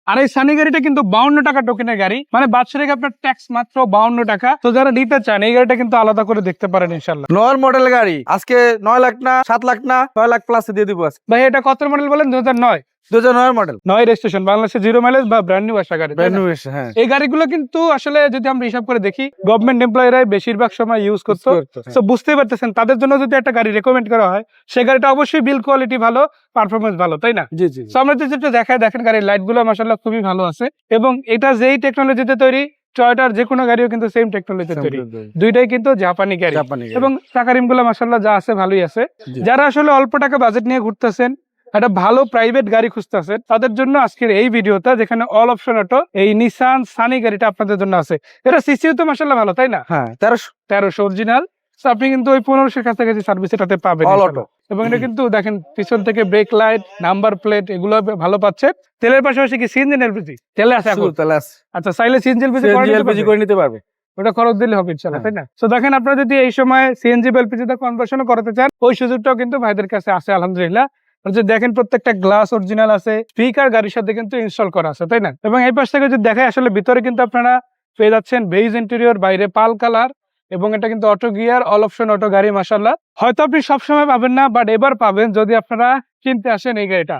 আর এই সানি গাড়িটা কিন্তু 52 টাকা টোকেনের গাড়ি, মানে বাৎসরিক আপনার ট্যাক্স মাত্র 52 টাকা। তো যারা নিতে চান এই গাড়িটা কিন্তু আলাদা করে দেখতে পারেন ইনশাল্লাহ। 9 মডেল গাড়ি আজকে 9 লাখ না 7 লাখ না 9 লাখ প্লাস দিয়ে দিব আজকে। ভাই এটা কত মডেল বলেন? 2009 2009 মডেল, 9 রেজিস্ট্রেশন, বাংলাদেশে 0 মাইলেজ বা ব্র্যান্ড নিউ আসা গাড়ি। ব্র্যান্ড নিউ এসে। হ্যাঁ, এই গাড়িগুলো কিন্তু আসলে যদি আমরা হিসাব করে দেখি গভর্নমেন্ট এমপ্লয়িরাই বেশিরভাগ সময় ইউজ করতো। তো বুঝতেই পারতেছেন তাদের জন্য যদি একটা গাড়ি রেকমেন্ড করা হয় সেই গাড়িটা অবশ্যই বিল কোয়ালিটি ভালো, পারফরমেন্স ভালো, তাই না? জি জি। তো আমরা যেটা দেখায় দেখেন গাড়ির লাইট গুলো মাশাআল্লাহ খুবই ভালো আছে, এবং এটা যেই টেকনোলজিতে তৈরি, টয়োটার যে কোনো গাড়িও কিন্তু সেম টেকনোলজিতে তৈরি, দুইটাই কিন্তু জাপানি গাড়ি। এবং চাকারিম গুলো মাশাআল্লাহ যা আছে ভালোই আছে। যারা আসলে অল্প টাকা বাজেট নিয়ে ঘুরতেছেন, একটা ভালো প্রাইভেট গাড়ি খুঁজতেছেন, তাদের জন্য আজকের এই ভিডিওটা, যেখানে অল অপশন অটো এই নিসান সানি গাড়িটা আপনাদের জন্য আছে। এটা সিসিও তো মাশাআল্লাহ ভালো, তাই না? হ্যাঁ, 1300 অরিজিনাল। আপনি কিন্তু ওই 1500 কাছাকাছি সার্ভিস এটাতে পাবেন অল অটো। এবং এটা কিন্তু দেখেন পিছন থেকে ব্রেক লাইট, নাম্বার প্লেট এগুলো ভালো পাচ্ছে। তেলের পাশাপাশি কি সিএনজি এলপিজি? তেলে আছে এখন? তেলে আছে। আচ্ছা, চাইলে সিএনজি এলপিজি করে নিতে পারবে, ওটা খরচ দিলে হবে ইনশাআল্লাহ, তাই না? তো দেখেন আপনারা যদি এই সময় সিএনজি বা এলপিজি তে কনভার্সনও করাতে চান, ওই সুযোগটাও কিন্তু ভাইদের কাছে আছে আলহামদুলিল্লাহ। যে দেখেন প্রত্যেকটা গ্লাস অরিজিনাল আছে, স্পিকার গাড়ির সাথে কিন্তু ইনস্টল করা আছে, তাই না? এবং এই পাশ থেকে যদি দেখায় আসলে ভিতরে কিন্তু আপনারা পেয়ে যাচ্ছেন বেজ ইন্টেরিয়র, বাইরে পাল কালার, এবং এটা কিন্তু auto gear all option auto গাড়ি মাশাআল্লাহ। হয়তো আপনি সবসময় পাবেন না, বাট এবার পাবেন যদি আপনারা কিনতে আসেন এই গাড়িটা।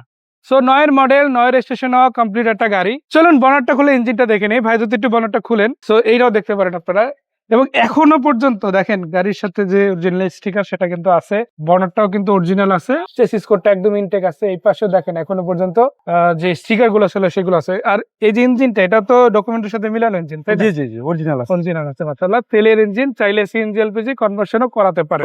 সো 9 মডেল, 9 রেজিস্ট্রেশন হওয়া কমপ্লিট একটা গাড়ি। চলুন বনারটা খুলে ইঞ্জিনটা দেখে নেই। ভাই যদি একটু বনারটা খুলেন, সো এইটাও দেখতে পারেন আপনারা। এবং এখনো পর্যন্ত দেখেন গাড়ির সাথে যে অরিজিনাল স্টিকার সেটা কিন্তু আছে, বনারটাও কিন্তু অরিজিনাল আছে, চেসিস কোডটা একদম ইনটেক আছে। এই পাশে দেখেন এখনো পর্যন্ত যে স্টিকার গুলো ছিল সেগুলো আছে। আর এই যে ইঞ্জিনটা, এটা তো ডকুমেন্টের সাথে মিলানো ইঞ্জিন, তাই না? জি জি জি, অরিজিনাল আছে। অরিজিনাল আছে মাশাআল্লাহ। তেলের ইঞ্জিন, চাইলে সিএনজি এলপিজি কনভার্সনও করাতে পারে।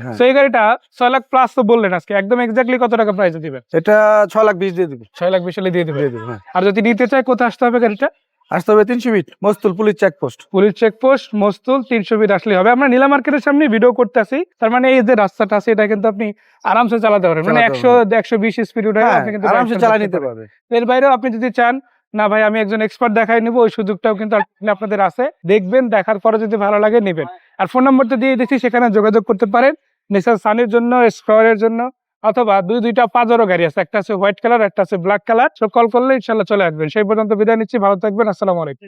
হ্যাঁ। সো এই গাড়িটা 6 লাখ প্লাস তো বললেন, আজকে একদম এক্স্যাক্টলি কত টাকা প্রাইস দিবেন? এটা 6 লাখ 20 দিয়ে দিব। 6 লাখ 20 হলে দিয়ে দিবেন। হ্যাঁ। আর যদি নিতে চায় কোথায় আসতে হবে গাড়িটা? আসতে হবে 300 feet Mastul police checkpost. Police checkpost Mastul 300 feet আসলে হবে। আমরা নীলা মার্কেটের সামনে ভিডিও করতেছি, তার মানে এই যে রাস্তাটা আছে এটা কিন্তু আপনি আরামসে চালাতে পারবেন, মানে 100-120 স্পিড উঠে আপনি কিন্তু আরামসে চালিয়ে নিতে পারবেন। এর বাইরেও আপনি যদি চান না ভাই আমি একজন এক্সপার্ট দেখাই নিব, ওই সুযোগটাও কিন্তু আপনাদের আছে। দেখবেন, দেখার পরে যদি ভালো লাগে নেবেন। আর ফোন নম্বরটা দিয়ে দিচ্ছি, সেখানে যোগাযোগ করতে পারেন নিসান সানির জন্য, এক্সপ্লোরারের জন্য, অথবা দুইটা পাজারো গাড়ি আছে, একটা আছে হোয়াইট কালার, একটা আছে ব্ল্যাক কালার। সো কল করলে ইনশাআল্লাহ চলে আসবেন। সেই পর্যন্ত বিদায় নিচ্ছি, ভালো থাকবেন, আসসালামু আলাইকুম।